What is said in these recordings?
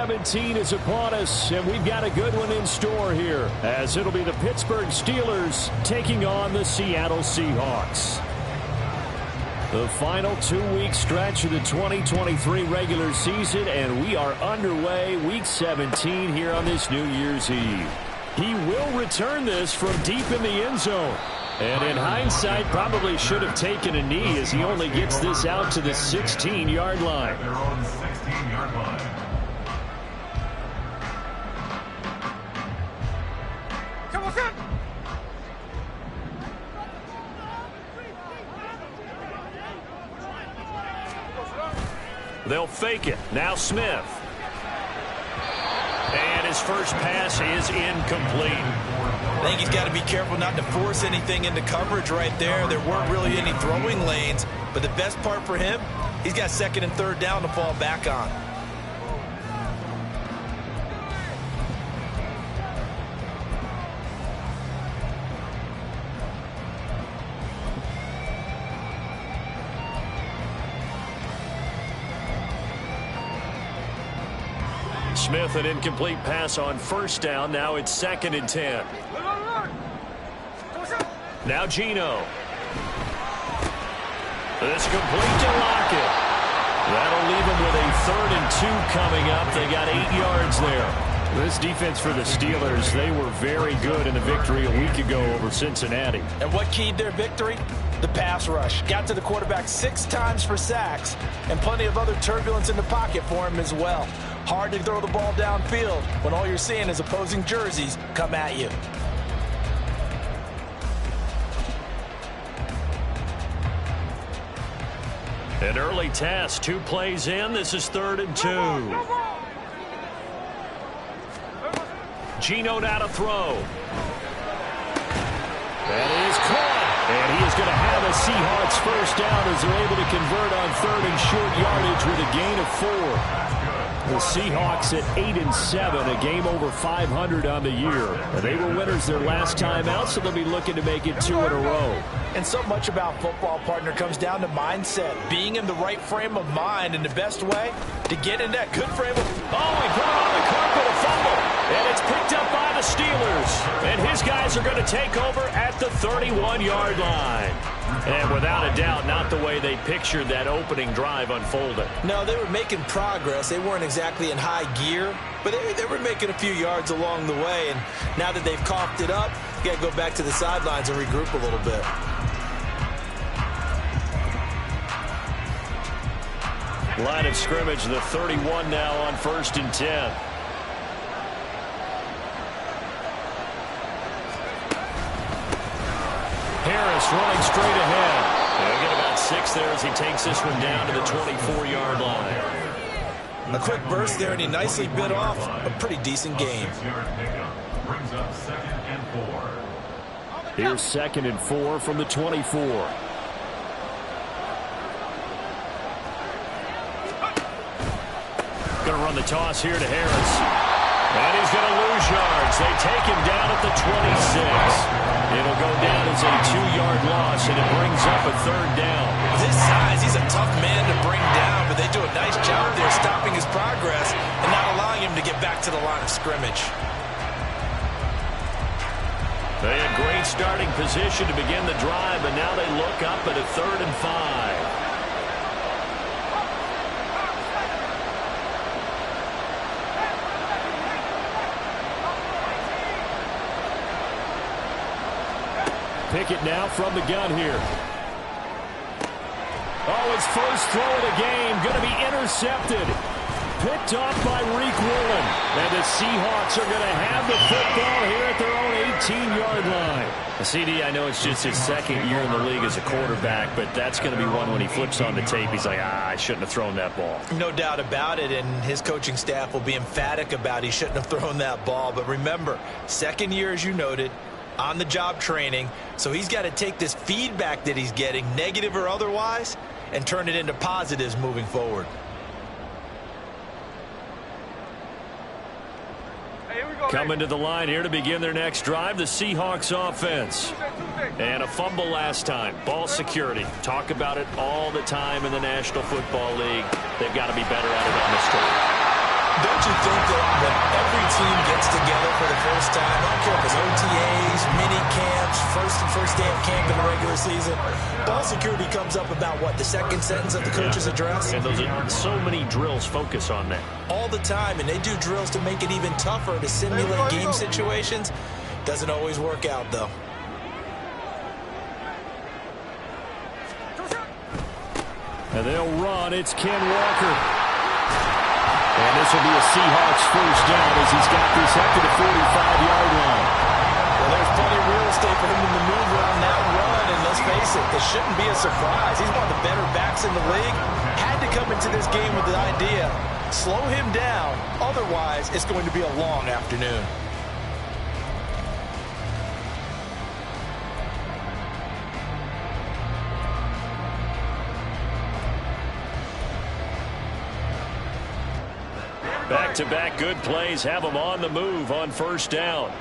17 is upon us, and we've got a good one in store here, as it'll be the Pittsburgh Steelers taking on the Seattle Seahawks. The final 2-week stretch of the 2023 regular season, and we are underway week 17 here on this New Year's Eve. He will return this from deep in the end zone. And in hindsight, probably should have taken a knee as he only gets this out to the 16-yard line. They'll fake it. Now Smith. And his first pass is incomplete. I think he's got to be careful not to force anything into coverage right there. There weren't really any throwing lanes, but the best part for him, he's got second and third down to fall back on. Smith, an incomplete pass on first down. Now it's 2nd and 10. Now Geno. It's complete to Lockett. That'll leave him with a 3rd and 2 coming up. They got 8 yards there. This defense for the Steelers, they were very good in the victory a week ago over Cincinnati. And what keyed their victory? The pass rush. Got to the quarterback 6 times for sacks, and plenty of other turbulence in the pocket for him as well. Hard to throw the ball downfield when all you're seeing is opposing jerseys come at you. An early test, 2 plays in. This is 3rd and 2. Geno now to throw. That is caught. And he is going to have a Seahawks first down as they're able to convert on 3rd and short yardage with a gain of 4. The Seahawks at 8-7, a game over 500 on the year. And they were winners their last time out, so they'll be looking to make it 2 in a row. And so much about football, partner, comes down to mindset. Being in the right frame of mind, and the best way to get in that good frame of... Oh, he put it on the carpet, a fumble. And it's picked up by the Steelers. And his guys are going to take over at the 31-yard line. And without a doubt, not the way they pictured that opening drive unfolding. No, they were making progress. They weren't exactly in high gear, but they were making a few yards along the way. And now that they've coughed it up, you got to go back to the sidelines and regroup a little bit. Line of scrimmage, the 31 now on 1st and 10. Harris running straight ahead. They'll get about 6 there as he takes this one down to the 24-yard line. A quick burst there, and he nicely bit off a pretty decent game. Here's 2nd and 4 from the 24. Going to run the toss here to Harris. And he's going to lose yards. They take him down at the 26. It'll go down as a 2-yard loss, and it brings up a 3rd down. With his size, he's a tough man to bring down, but they do a nice job there stopping his progress and not allowing him to get back to the line of scrimmage. They had great starting position to begin the drive, but now they look up at a 3rd and 5. Pickett now from the gun here. Oh, his first throw of the game going to be intercepted. Picked off by Reek Woolen. And the Seahawks are going to have the football here at their own 18-yard line. CD, I know it's just his 2nd year in the league as a quarterback, but that's going to be one when he flips on the tape. He's like, I shouldn't have thrown that ball. No doubt about it, and his coaching staff will be emphatic about he shouldn't have thrown that ball. But remember, 2nd year, as you noted, on-the-job training, so he's got to take this feedback that he's getting, negative or otherwise, and turn it into positives moving forward. Coming to the line here to begin their next drive, the Seahawks offense. And a fumble last time. Ball security. Talk about it all the time in the National Football League. They've got to be better at it on this drive. Don't you think that when every team gets together for the first time, I don't care if it's OTAs, mini camps, first day of camp in the regular season, ball security comes up about what, the second sentence of the coach's address? And those are so many drills focus on that. All the time, and they do drills to make it even tougher to simulate game situations. Doesn't always work out, though. And they'll run. It's Ken Walker. And this will be a Seahawks first down as he's got this up to the 45-yard line. Well, there's plenty of real estate for him to maneuver on that run, and let's face it, this shouldn't be a surprise. He's one of the better backs in the league. Had to come into this game with the idea, slow him down, otherwise it's going to be a long afternoon. Back-to-back good plays have him on the move on first down.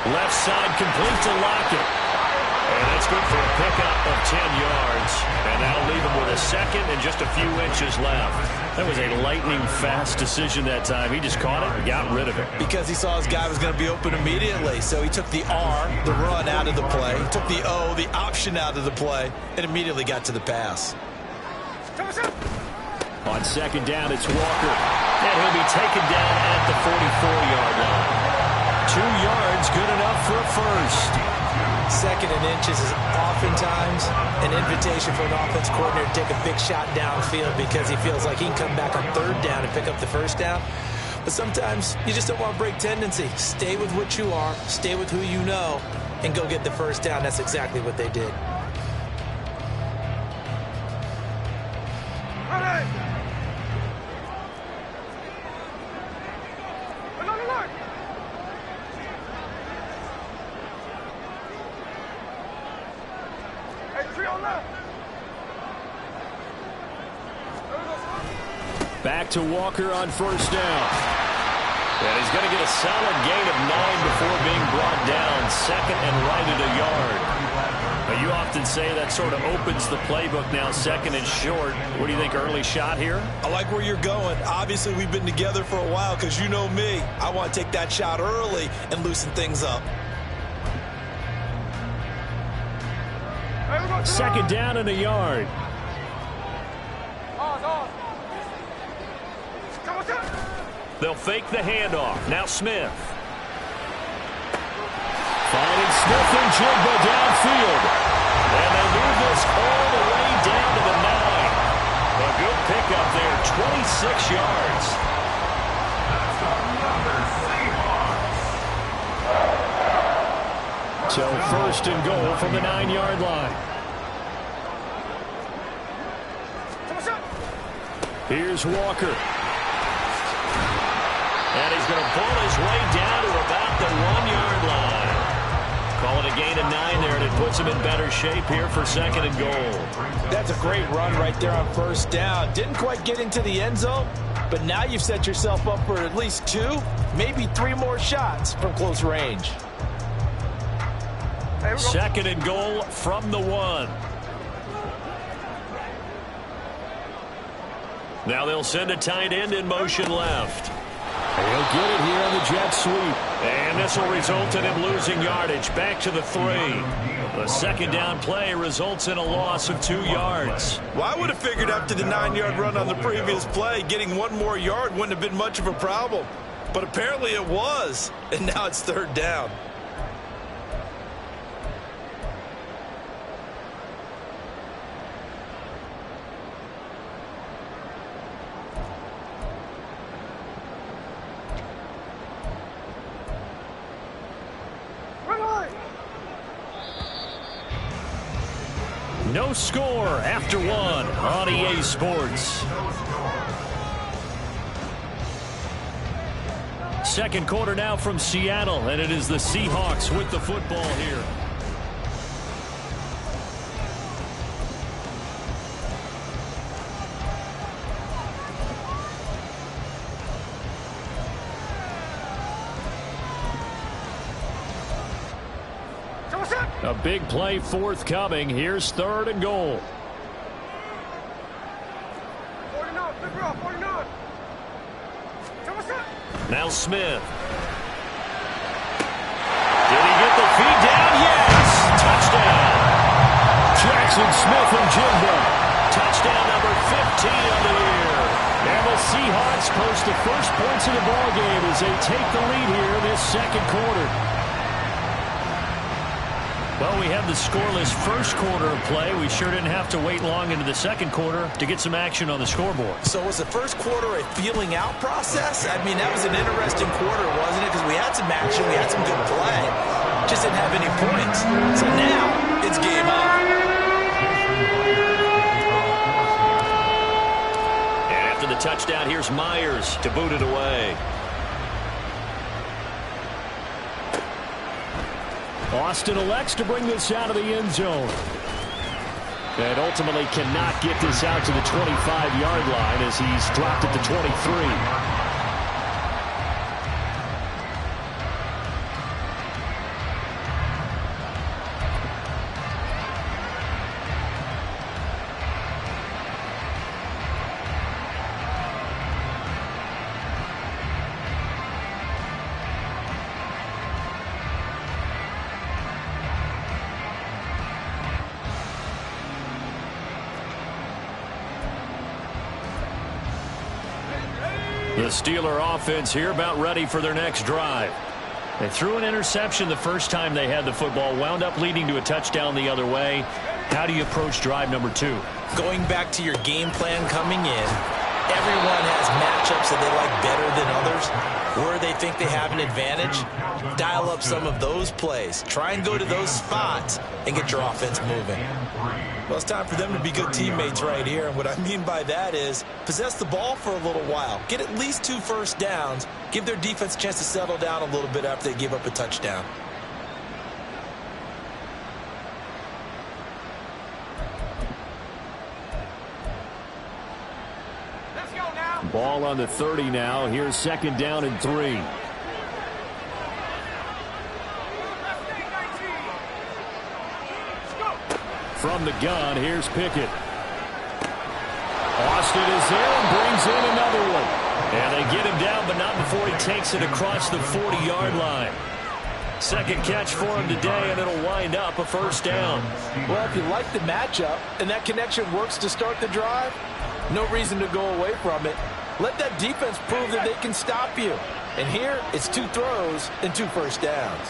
Left side complete to Lockett. And that's good for a pickup of 10 yards. And that'll leave him with a second and just a few inches left. That was a lightning-fast decision that time. He just caught it and got rid of it. Because he saw his guy was going to be open immediately. So he took the R, the run, out of the play. He took the O, the option, out of the play, and immediately got to the pass. On second down, it's Walker. And he'll be taken down at the 44-yard line. 2 yards, good enough for a first. Second and inches is oftentimes an invitation for an offense coordinator to take a big shot downfield because he feels like he can come back on third down and pick up the first down. But sometimes you just don't want to break tendency. Stay with what you are, stay with who you know, and go get the first down. That's exactly what they did. Back to Walker on first down. And he's going to get a solid gain of 9 before being brought down. Second and right at a yard. But you often say that sort of opens the playbook now, second and short. What do you think, early shot here? I like where you're going. Obviously, we've been together for a while because you know me. I want to take that shot early and loosen things up. Second down and a yard. They'll fake the handoff. Now Smith. Finding Smith and Jigba downfield. And they move this all the way down to the 9. A good pickup there, 26 yards. So first and goal from the 9-yard line. Here's Walker. And he's going to pull his way down to about the 1-yard line. Call it a gain of 9 there, and it puts him in better shape here for second and goal. That's a great run right there on first down. Didn't quite get into the end zone, but now you've set yourself up for at least 2, maybe 3 more shots from close range. Second and goal from the 1. Now they'll send a tight end in motion left. He'll get it here on the jet sweep. And this will result in him losing yardage back to the 3. The second down play results in a loss of 2 yards. Well, I would have figured after the 9-yard run on the previous play, getting 1 more yard wouldn't have been much of a problem. But apparently it was, and now it's third down. No score after 1 on EA Sports. Second quarter now from Seattle, and it is the Seahawks with the football here. A big play forthcoming. Here's third and goal. Now Smith. Did he get the feed down? Yes! Touchdown! Jackson Smith and Jimbo. Touchdown number 15 of the year. And the Seahawks post the first points of the ballgame as they take the lead here in this second quarter. Well, we had the scoreless first quarter of play. We sure didn't have to wait long into the second quarter to get some action on the scoreboard. So was the first quarter a feeling out process? I mean, that was an interesting quarter, wasn't it? Because we had some action, we had some good play. Just didn't have any points. So now it's game on. And after the touchdown, here's Myers to boot it away. Austin elects to bring this out of the end zone. And ultimately cannot get this out to the 25-yard line as he's dropped at the 23. The Steeler offense here about ready for their next drive. They threw an interception the first time they had the football, wound up leading to a touchdown the other way. How do you approach drive number 2? Going back to your game plan coming in, everyone has matchups that they like better than others. Where they think they have an advantage, dial up some of those plays. Try and go to those spots and get your offense moving. Well, it's time for them to be good teammates right here. And what I mean by that is possess the ball for a little while. Get at least 2 first downs. Give their defense a chance to settle down a little bit after they give up a touchdown. Ball on the 30 now. Here's second down and 3. From the gun, here's Pickett. Austin is there and brings in another one. And they get him down, but not before he takes it across the 40-yard line. Second catch for him today, and it'll wind up a first down. Well, if you like the matchup and that connection works to start the drive, no reason to go away from it. Let that defense prove that they can stop you. And here, it's 2 throws and 2 first downs.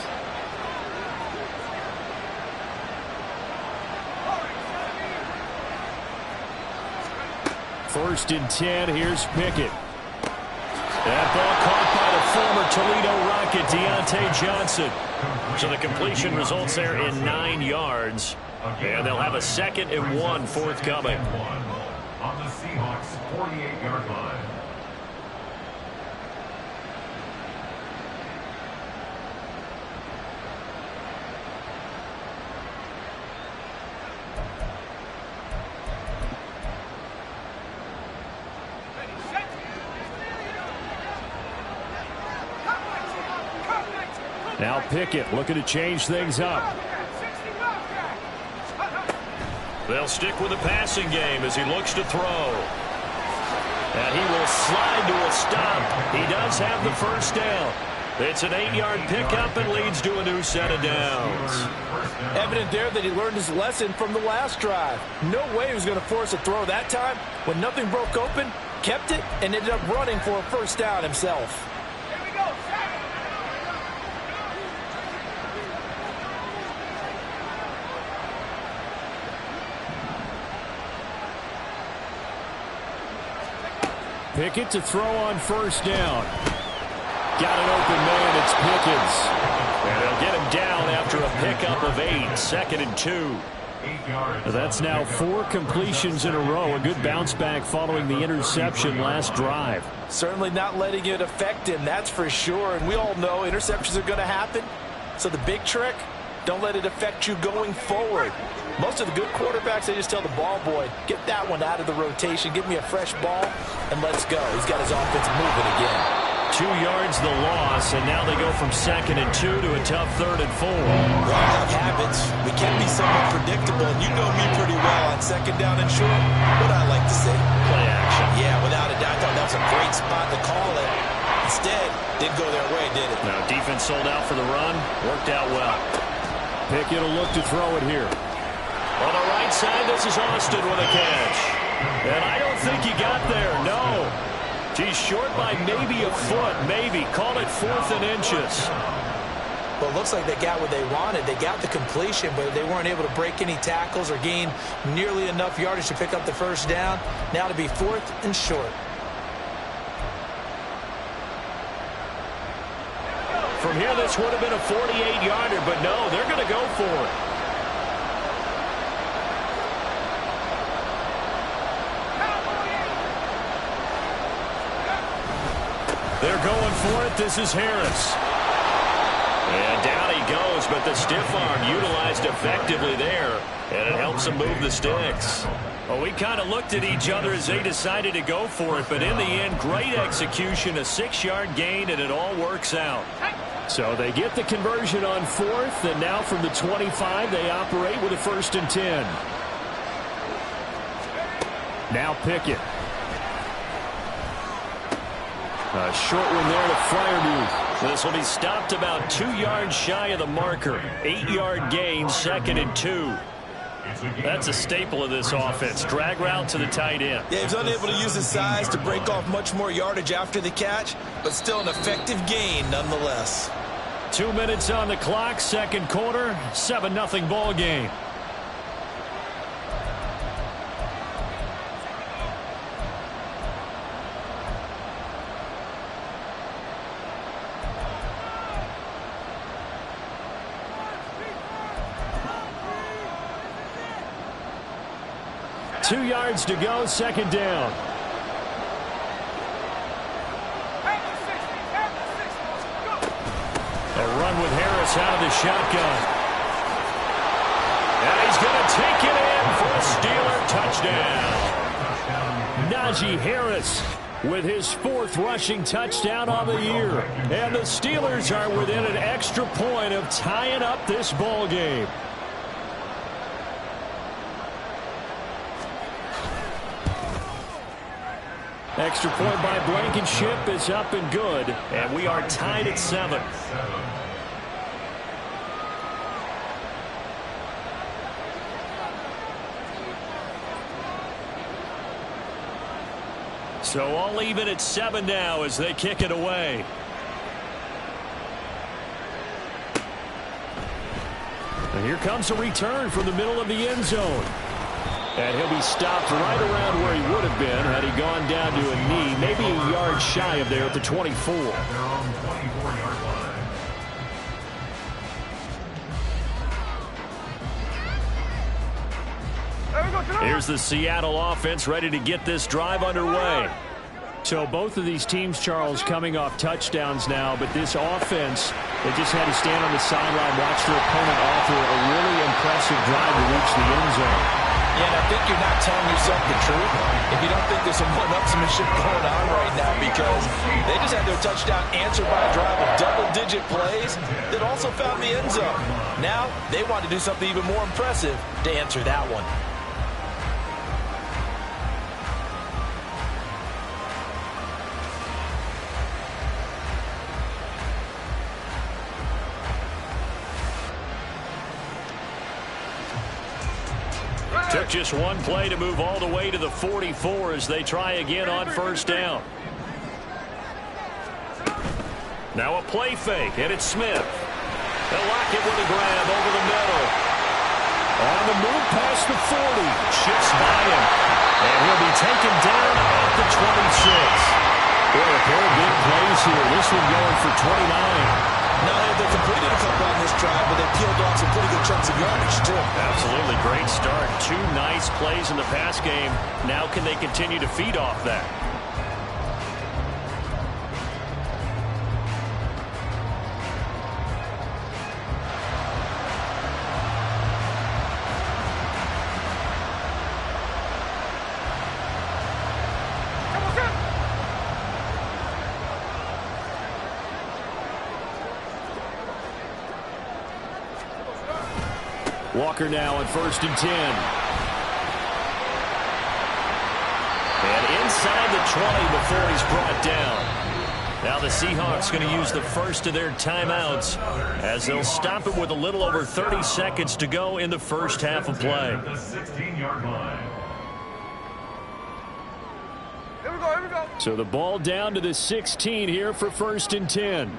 First and 10, here's Pickett. That ball caught by the former Toledo Rocket, Deontay Johnson. So the completion results there in 9 yards. And they'll have a 2nd and 1 forthcoming. On the Seahawks 48-yard line. Now Pickett looking to change things up. They'll stick with the passing game as he looks to throw. And he will slide to a stop. He does have the first down. It's an 8-yard pickup and leads to a new set of downs. Evident there that he learned his lesson from the last drive. No way he was going to force a throw that time. When nothing broke open, kept it, and ended up running for a first down himself. Pickett to throw on first down. Got an open man, it's Pickens. And they'll get him down after a pickup of 8, 2nd and 2. That's now 4 completions in a row. A good bounce back following the interception last drive. Certainly not letting it affect him, that's for sure. And we all know interceptions are going to happen. So the big trick, don't let it affect you going forward. Most of the good quarterbacks, they just tell the ball boy, get that one out of the rotation, give me a fresh ball, and let's go. He's got his offense moving again. 2 yards the loss, and now they go from 2nd and 2 to a tough 3rd and 4. Well, like habits, we can be somewhat predictable, and you know me pretty well on 2nd down and short. What I like to say, play action. Yeah, Defense sold out for the run. Worked out well. Pickett will look to throw it here. On the right side, this is Austin with a catch. And I don't think he got there, no. He's short by maybe a foot, maybe. Call it 4th and inches. Well, it looks like they got what they wanted. They got the completion, but they weren't able to break any tackles or gain nearly enough yardage to pick up the first down. Now to be 4th and short. From here, this would have been a 48-yarder, but no, they're going to go for it. They're going for it. This is Harris. And down he goes, but the stiff arm utilized effectively there, and it helps him move the sticks. Well, we kind of looked at each other as they decided to go for it, but in the end, great execution, a 6-yard gain, and it all works out. So they get the conversion on 4th, and now from the 25, they operate with a 1st and 10. Now Pickett. A short one there to Freiermuth. This will be stopped about 2 yards shy of the marker. 8-yard gain, 2nd and 2. That's a staple of this offense. Drag route to the tight end. Yeah, he's unable to use his size to break off much more yardage after the catch, but still an effective gain nonetheless. 2 minutes on the clock, 2nd quarter, 7-0 ball game. Two yards to go, 2nd down. A run with Harris out of the shotgun. And he's going to take it in for a Steeler touchdown. Najee Harris with his 4th rushing touchdown on the year. And the Steelers are within an extra point of tying up this ball game. Extra point by Blankenship is up and good, and we are tied at 7. So all even at 7 now as they kick it away. And here comes a return from the middle of the end zone. And he'll be stopped right around where he would have been had he gone down to a knee, maybe a yard shy of there at the 24. Here's the Seattle offense ready to get this drive underway. So both of these teams, Charles, coming off touchdowns now, but this offense, they just had to stand on the sideline, watch their opponent offer a really impressive drive to reach the end zone. Yeah, and I think you're not telling yourself the truth if you don't think there's some one-upsmanship going on right now, because they just had their touchdown answered by a drive of double-digit plays that also found the end zone. Now they want to do something even more impressive to answer that one. Took just one play to move all the way to the 44 as they try again on 1st down. Now a play fake, and it's Smith. They'll lock it with a grab over the middle. On the move past the 40. Shifts by him. And he'll be taken down at the 26. Boy, a pair of big plays here. This one going for 29. Not only have they completed a couple on this drive, but they peeled off some pretty good chunks of yardage, too. Absolutely. Great start. 2 nice plays in the pass game. Now can they continue to feed off that? Walker now on 1st and 10. And inside the 20 before he's brought down. Now the Seahawks going to use the first of their timeouts as they'll stop it with a little over 30 seconds to go in the first half of play. The 16-yard line. Here we go, here we go. So the ball down to the 16 here for 1st and 10.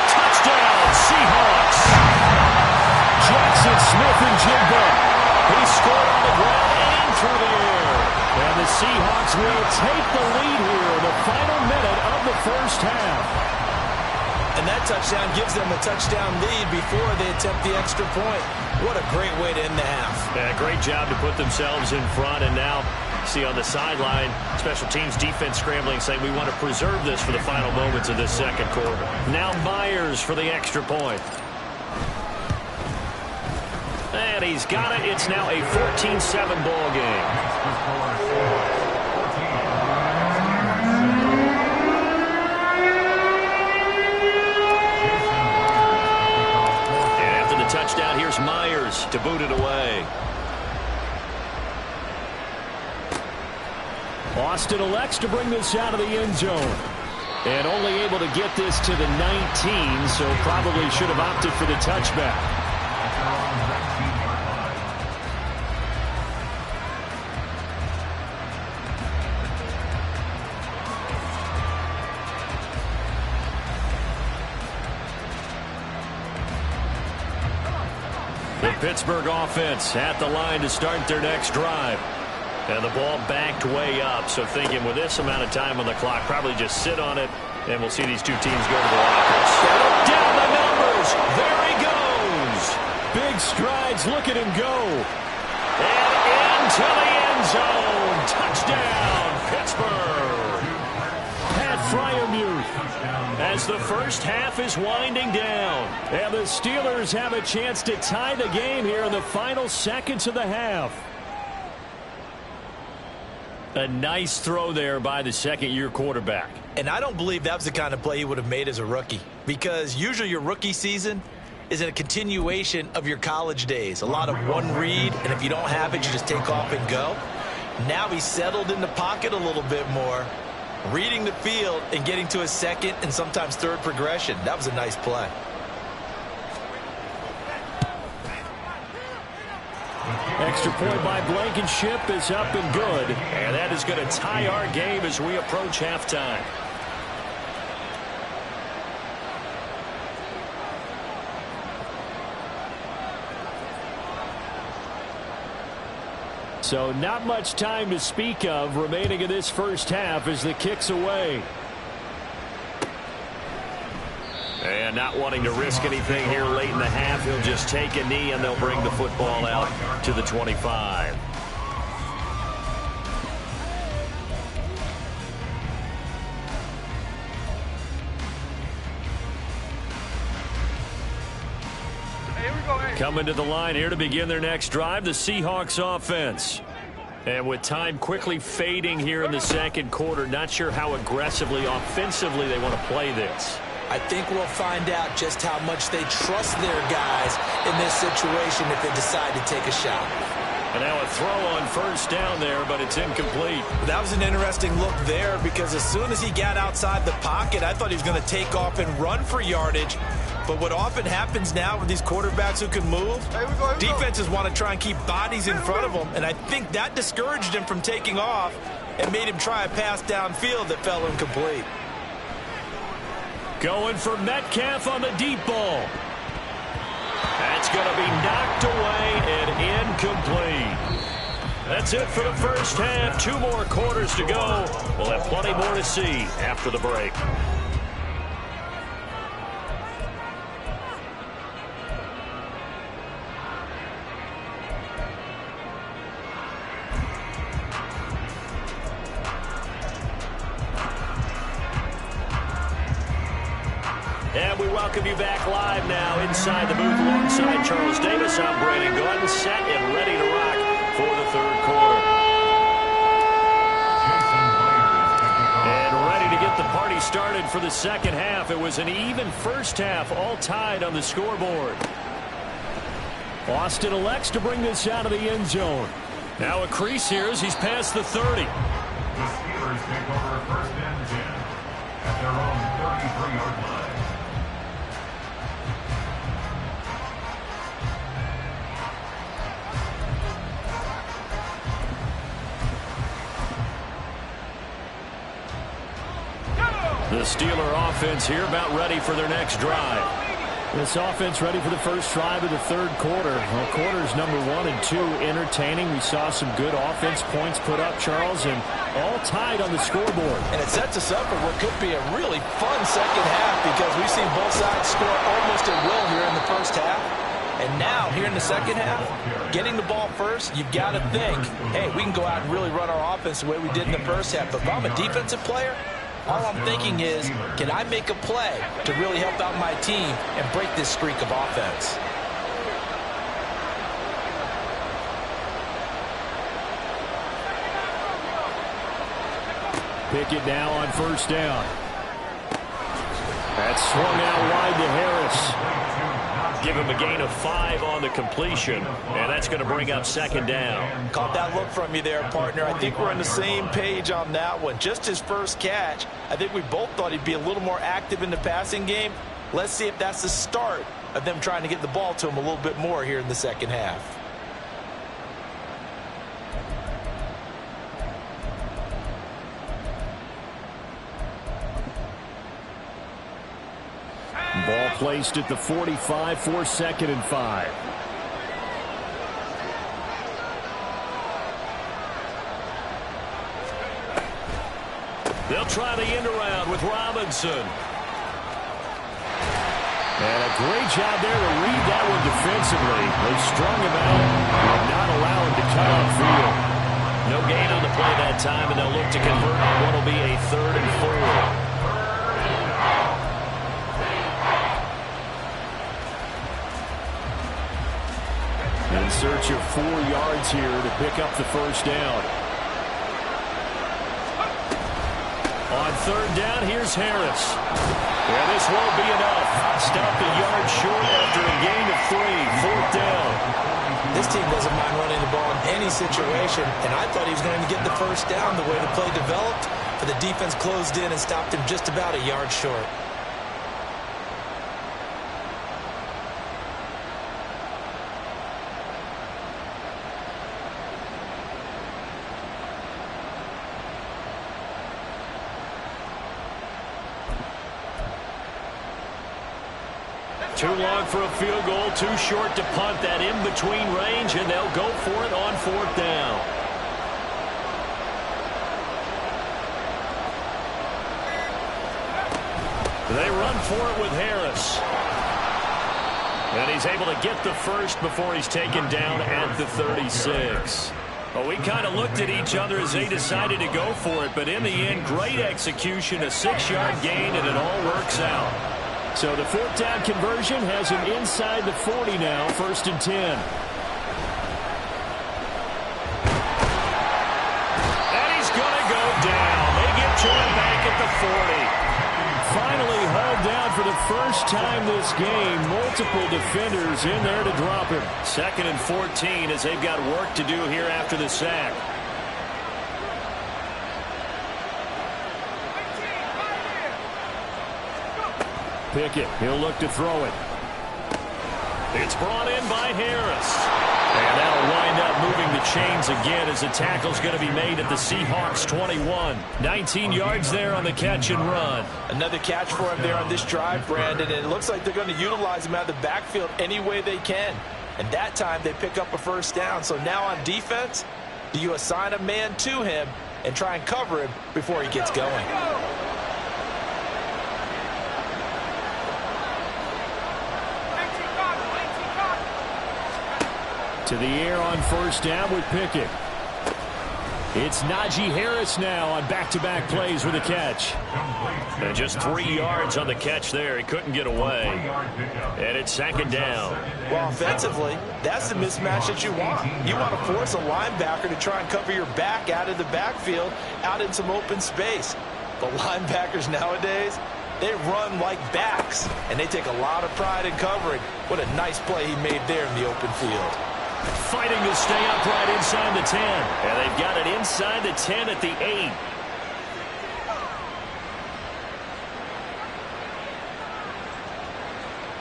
Touchdown, Seahawks. Jackson Smith and Jigba. He scored on the ground and through the air. And the Seahawks will take the lead here in the final minute of the first half. And that touchdown gives them a touchdown lead before they attempt the extra point. What a great way to end the half. Yeah, great job to put themselves in front. And now, see on the sideline, special teams defense scrambling, saying we want to preserve this for the final moments of this second quarter. Now Myers for the extra point. And he's got it. It's now a 14-7 ball game. And after the touchdown, here's Myers to boot it away. Austin elects to bring this out of the end zone. And only able to get this to the 19, so probably should have opted for the touchback. The Pittsburgh offense at the line to start their next drive. And the ball backed way up, so thinking with this amount of time on the clock, probably just sit on it, and we'll see these two teams go to the lockers. Down the numbers. There he goes. Big strides. Look at him go. And into the end zone. Touchdown, Pittsburgh. Pat Fryermuth. As the first half is winding down. And the Steelers have a chance to tie the game here in the final seconds of the half. A nice throw there by the second-year quarterback. And I don't believe that was the kind of play he would have made as a rookie. Because usually your rookie season is a continuation of your college days. A lot of one read, and if you don't have it, you just take off and go. Now he's settled in the pocket a little bit more, reading the field and getting to a second and sometimes third progression. That was a nice play. Extra point by Blankenship is up and good. And that is going to tie our game as we approach halftime. So not much time to speak of remaining in this first half as the kick's away. And not wanting to risk anything here late in the half, he'll just take a knee and they'll bring the football out to the 25. Coming to the line here to begin their next drive, the Seahawks offense. And with time quickly fading here in the second quarter, not sure how aggressively, offensively they want to play this. I think we'll find out just how much they trust their guys in this situation if they decide to take a shot. And now a throw on first down there, but it's incomplete. That was an interesting look there because as soon as he got outside the pocket, I thought he was going to take off and run for yardage. But what often happens now with these quarterbacks who can move, defenses want to try and keep bodies in front of them. And I think that discouraged him from taking off and made him try a pass downfield that fell incomplete. Going for Metcalf on the deep ball. That's going to be knocked away and incomplete. That's it for the first half. 2 more quarters to go. We'll have plenty more to see after the break. And we welcome you back live now inside the booth alongside Charles Davis. I'm Brandon Gordon, set and ready to rock for the third quarter. And ready to get the party started for the second half. It was an even first half, all tied on the scoreboard. Austin elects to bring this out of the end zone. Now a crease here as he's past the 30. The Steelers take over first and 10 at their own 33-yard line. The Steeler offense here about ready for their next drive. This offense ready for the first drive of the third quarter. Well, quarters number 1 and 2 entertaining. We saw some good offense points put up, Charles, and all tied on the scoreboard. And it sets us up for what could be a really fun second half because we've seen both sides score almost at will here in the first half. And now, here in the second half, getting the ball first, you've got to think, hey, we can go out and really run our offense the way we did in the first half. But if I'm a defensive player, all I'm thinking is, can I make a play to really help out my team and break this streak of offense? Pickett now on first down. That's swung out wide to Harris. Give him a gain of 5 on the completion, and that's going to bring up second down. Caught that look from you there, partner. I think we're on the same page on that one. Just his first catch, I think we both thought he'd be a little more active in the passing game. Let's see if that's the start of them trying to get the ball to him a little bit more here in the second half. Ball placed at the 45 for second and 5. They'll try the end around with Robinson. And a great job there to read that one defensively. They strung him out and not allow him to cut off field. No gain on the play that time, and they'll look to convert on what will be a 3rd and 4. In search of 4 yards here to pick up the first down. On third down, here's Harris. Yeah, this won't be enough. Stopped a yard short after a gain of 3. 4th down. This team doesn't mind running the ball in any situation, and I thought he was going to get the first down the way the play developed, but the defense closed in and stopped him just about a yard short. Too long for a field goal, too short to punt. That in-between range, and they'll go for it on 4th down. They run for it with Harris. And he's able to get the first before he's taken down at the 36. Well, we kind of looked at each other as they decided to go for it, but in the end, great execution, a 6-yard gain, and it all works out. So the 4th down conversion has him inside the 40 now, 1st and 10. And he's going to go down. They get to him back at the 40. Finally hauled down for the first time this game. Multiple defenders in there to drop him. 2nd and 14 as they've got work to do here after the sack. Pickett, he'll look to throw it. It's brought in by Harris. And that'll wind up moving the chains again as the tackle's going to be made at the Seahawks 21. 19 yards there on the catch and run. Another catch for him there on this drive, Brandon, and it looks like they're going to utilize him out of the backfield any way they can. And that time they pick up a first down. So now on defense, do you assign a man to him and try and cover him before he gets going? To the air on first down with Pickett. It's Najee Harris now on back-to-back plays with a catch. And just 3 yards on the catch there. He couldn't get away. And it's 2nd down. Well, offensively, that's the mismatch that you want. You want to force a linebacker to try and cover your back out of the backfield, out in some open space. But linebackers nowadays, They run like backs, and they take a lot of pride in covering. What a nice play he made there in the open field. Fighting to stay upright inside the 10. And they've got it inside the 10 at the 8.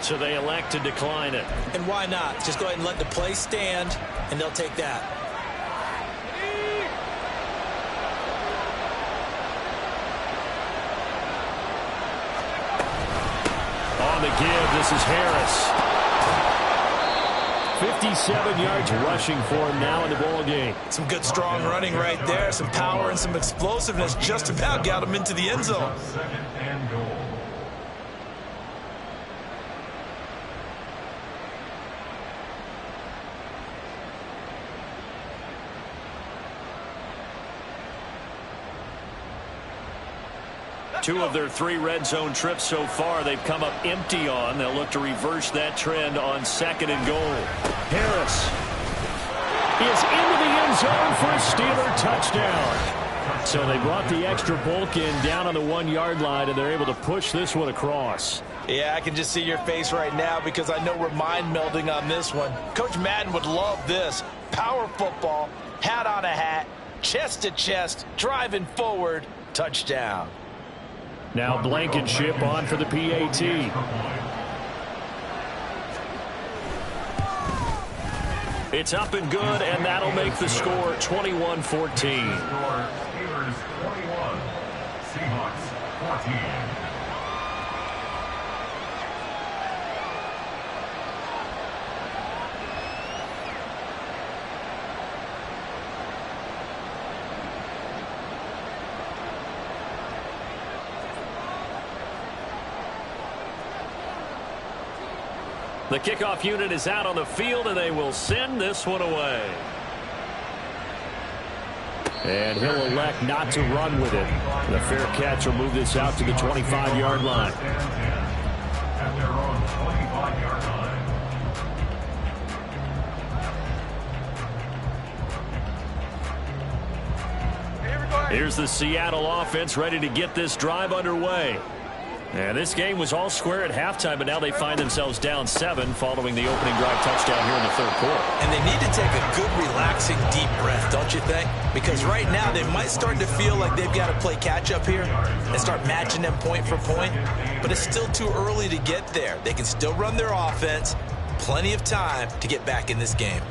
So they elect to decline it. And why not? Just go ahead and let the play stand, and they'll take that. On the give, this is Harris. 57 yards rushing for him now in the ball game. Some good, strong running right there. Some power and some explosiveness just about got him into the end zone. Second and goal. Two of their 3 red zone trips so far they've come up empty on. They'll look to reverse that trend on 2nd and goal. Harris is into the end zone for a Steeler touchdown. So they brought the extra bulk in down on the 1-yard line, and they're able to push this one across. Yeah, I can just see your face right now because I know we're mind melding on this one. Coach Madden would love this. Power football, hat on a hat, chest to chest, driving forward, touchdown. Now Blankenship on for the PAT. It's up and good, and that'll make the score 21-14. Steelers 21, Seahawks 14. The kickoff unit is out on the field, and they will send this one away. And he'll elect not to run with it. The fair catch will move this out to the 25-yard line. At their own 25-yard line. Here's the Seattle offense ready to get this drive underway. And this game was all square at halftime, but now they find themselves down 7 following the opening drive touchdown here in the 3rd quarter. And they need to take a good, relaxing, deep breath, don't you think? Because right now they might start to feel like they've got to play catch-up here and start matching them point for point. But it's still too early to get there. They can still run their offense. Plenty of time to get back in this game.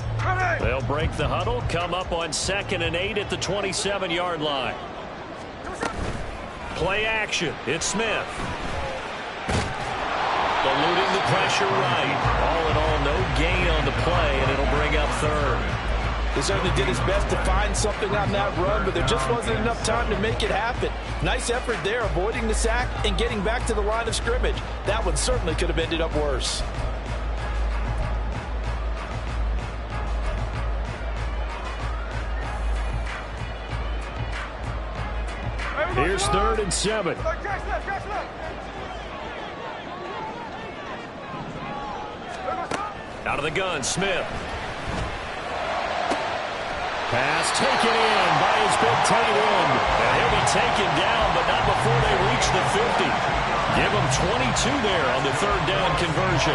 They'll break the huddle, come up on 2nd and 8 at the 27-yard line. Play action. It's Smith. Eluding the pressure right. All in all, no gain on the play, and it'll bring up 3rd. He certainly did his best to find something on that run, but there just wasn't enough time to make it happen. Nice effort there, avoiding the sack and getting back to the line of scrimmage. That one certainly could have ended up worse. Here's 3rd and 7. Out of the gun, Smith. Pass taken in by his big tight end. And he'll be taken down, but not before they reach the 50. Give him 22 there on the 3rd down conversion.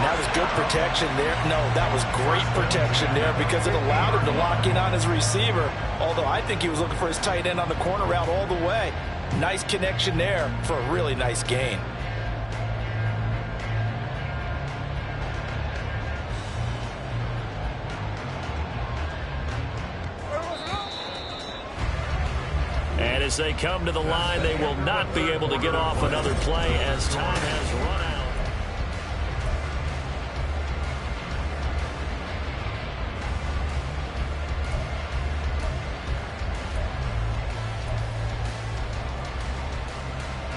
That was good protection there. No, that was great protection there because it allowed him to lock in on his receiver. Although I think he was looking for his tight end on the corner route all the way. Nice connection there for a really nice gain. And as they come to the line, they will not be able to get off another play as time has run out.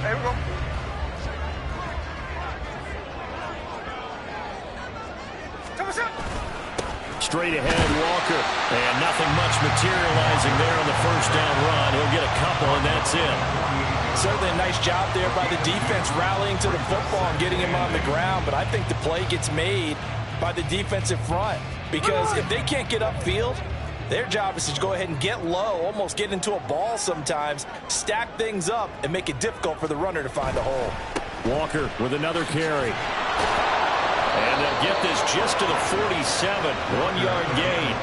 Here we go. Straight ahead, Walker. And nothing much materializing there on the 1st down run. He'll get a couple, and that's it. Certainly a nice job there by the defense rallying to the football and getting him on the ground. But I think the play gets made by the defensive front. Because if they can't get upfield, Their job is to go ahead and get low, almost get into a ball sometimes, stack things up, and make it difficult for the runner to find a hole. Walker with another carry. And they'll get this just to the 47. 1-yard gain.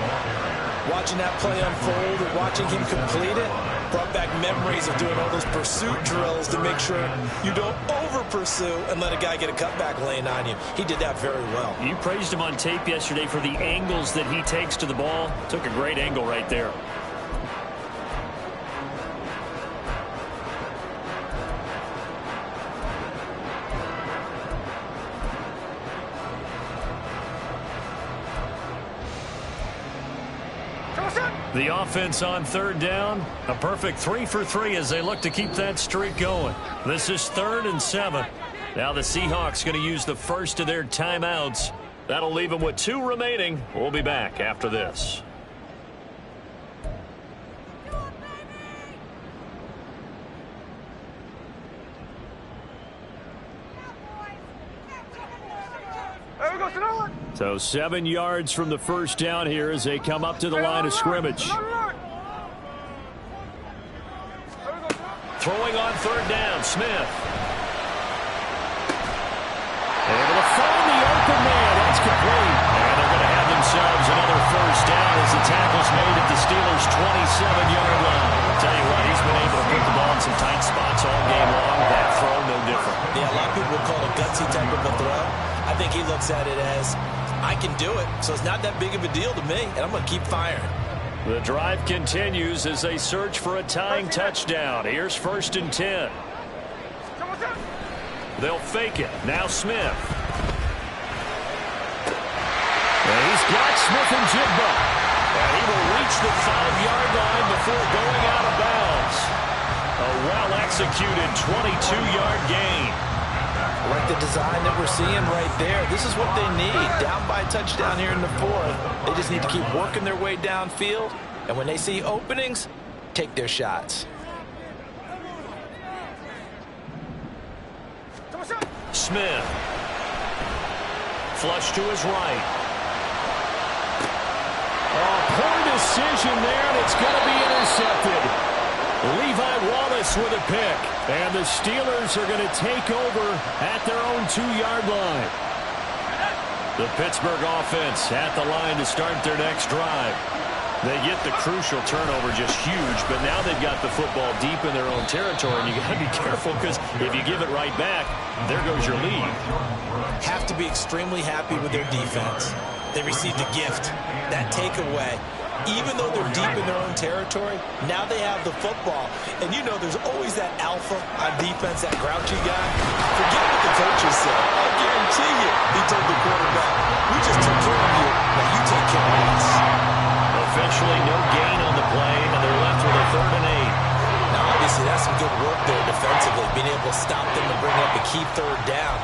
Watching that play unfold and watching him complete it brought back memories of doing all those pursuit drills to make sure you don't over-pursue and let a guy get a cutback lane on you. He did that very well. You praised him on tape yesterday for the angles that he takes to the ball. Took a great angle right there. The offense on third down, a perfect 3 for 3 as they look to keep that streak going. This is 3rd and 7. Now the Seahawks going to use the first of their timeouts. That'll leave them with 2 remaining. We'll be back after this. So 7 yards from the first down here as they come up to the line of scrimmage. Throwing on third down, Smith. Able to find the open man. That's complete. And they're going to have themselves another first down as the tackle's made at the Steelers' 27-yard line. I'll tell you what, he's been able to put the ball in some tight spots all game long. That throw, no different. Yeah, a lot of people would call it a gutsy type of a throw. I think he looks at it as, I can do it, so it's not that big of a deal to me, and I'm going to keep firing. The drive continues as they search for a tying touchdown. Here's 1st and 10. They'll fake it. Now Smith. And he's got Smith and Jigba. And he will reach the 5-yard line before going out of bounds. A well-executed 22-yard gain. Like the design that we're seeing right there. This is what they need. Down by a touchdown here in the 4th. They just need to keep working their way downfield. And when they see openings, take their shots. Smith. Flush to his right. Oh, poor decision there, and it's going to be intercepted. Levi Wallace with a pick. And the Steelers are going to take over at their own 2-yard line. The Pittsburgh offense at the line to start their next drive. They get the crucial turnover, just huge, but now they've got the football deep in their own territory, and you got to be careful because if you give it right back, there goes your lead. Have to be extremely happy with their defense. They received a gift, that takeaway. Even though they're deep in their own territory, now they have the football. And you know there's always that alpha on defense, that grouchy guy. Forget what the coaches said. I guarantee you, he told the quarterback, we just took care of you, now you take care of us. Eventually, no gain on the play, and they're left with a 3rd and 8. Now, obviously, that's some good work there defensively, being able to stop them and bring up a key 3rd down.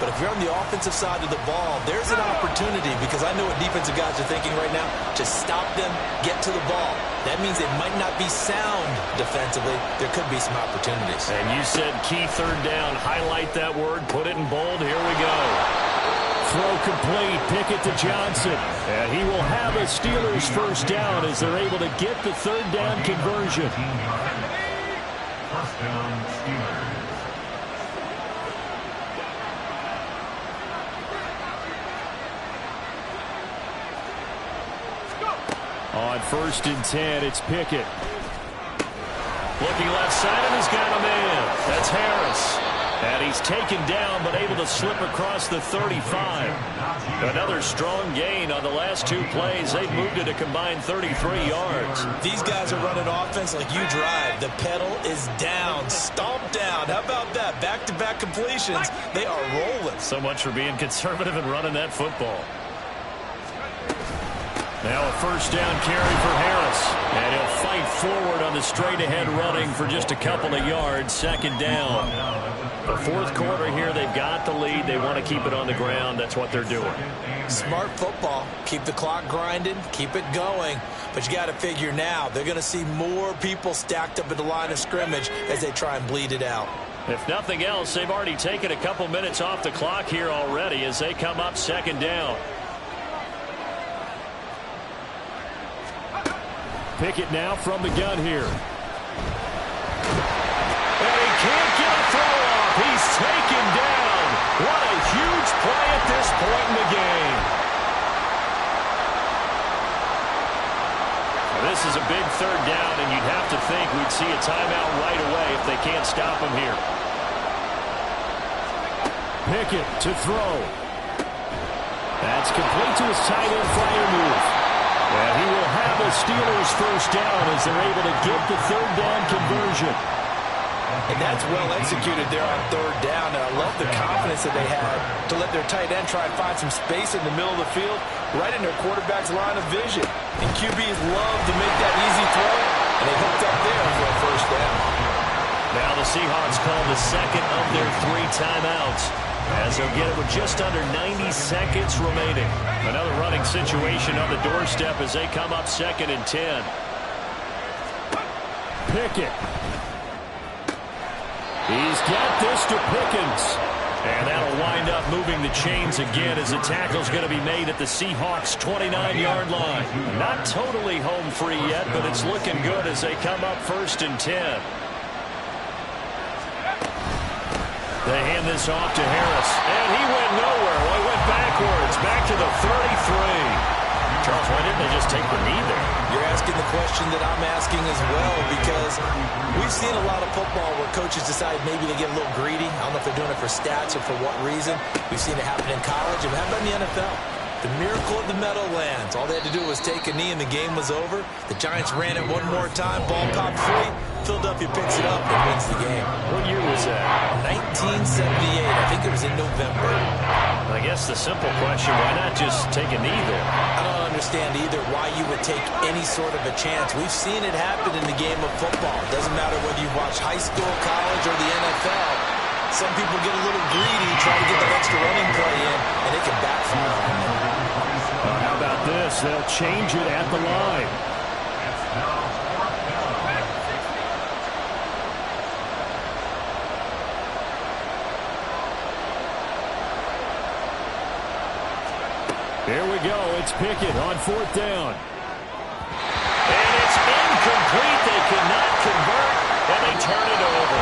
But if you're on the offensive side of the ball, there's an opportunity because I know what defensive guys are thinking right now. Just stop them, get to the ball. That means they might not be sound defensively. There could be some opportunities. And you said key 3rd down. Highlight that word. Put it in bold. Here we go. Throw complete. Pickett to Johnson. And he will have a Steelers first down as they're able to get the 3rd down conversion. First down, Steelers. On 1st and 10, it's Pickett. Looking left side, and he's got a man. That's Harris. And he's taken down, but able to slip across the 35. Another strong gain on the last 2 plays. They've moved it a combined 33 yards. These guys are running offense like you drive. The pedal is down, stomped down. How about that? Back-to-back completions. They are rolling. So much for being conservative and running that football. Now a first down carry for Harris. And he'll fight forward on the straight-ahead running for just a couple of yards. 2nd down. The 4th quarter here, they've got the lead. They want to keep it on the ground. That's what they're doing. Smart football. Keep the clock grinding. Keep it going. But you got to figure now, they're going to see more people stacked up at the line of scrimmage as they try and bleed it out. If nothing else, they've already taken a couple minutes off the clock here already as they come up 2nd down. Pickett now from the gun here. And he can't get a throw off. He's taken down. What a huge play at this point in the game. This is a big third down, and you'd have to think we'd see a timeout right away if they can't stop him here. Pickett to throw. That's complete to his tight end flyer move. And he will have the Steelers first down as they're able to get the third down conversion. And that's well executed there on third down. And I love the confidence that they had to let their tight end try and find some space in the middle of the field, right in their quarterback's line of vision. And QBs love to make that easy throw, and they hooked up there for a first down. Now the Seahawks call the second of their 3 timeouts, as they'll get it with just under 90 seconds remaining. Another running situation on the doorstep as they come up 2nd and 10. Pickett. He's got this to Pickens. And that'll wind up moving the chains again as the tackle's going to be made at the Seahawks' 29-yard line. Not totally home free yet, but it's looking good as they come up 1st and 10. They hand this off to Harris, and he went nowhere. Well, he went backwards, back to the 33. Charles, why didn't they just take the knee there? You're asking the question that I'm asking as well, because we've seen a lot of football where coaches decide maybe they get a little greedy. I don't know if they're doing it for stats or for what reason. We've seen it happen in college, and it happened in the NFL. The miracle of the Meadowlands. All they had to do was take a knee, and the game was over. The Giants ran it one more time. Ball popped free. Philadelphia picks it up and wins the game. What year was that? 1978. I think it was in November. I guess the simple question, why not just take a knee there? I don't understand either why you would take any sort of a chance. We've seen it happen in the game of football. It doesn't matter whether you watch high school, college, or the NFL. Some people get a little greedy, try to get that extra running play in, and it can backfire on them. How about this? They'll change it at the line. Here we go. It's Pickett on 4th down. And it's incomplete. They cannot convert, and they turn it over.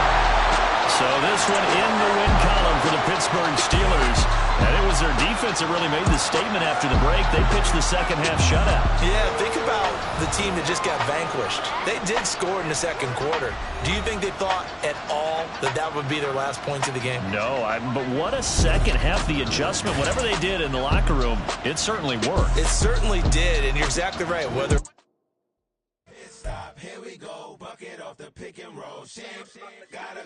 So this one in the win column for the Pittsburgh Steelers. And it was their defense that really made the statement after the break. They pitched the second-half shutout. Yeah, think about the team that just got vanquished. They did score in the second quarter. Do you think they thought at all that that would be their last points of the game? No, but what a second half. The adjustment, whatever they did in the locker room, it certainly worked. It certainly did, and you're exactly right. Whether Stop, here we go, bucket off the pick and roll. Gotta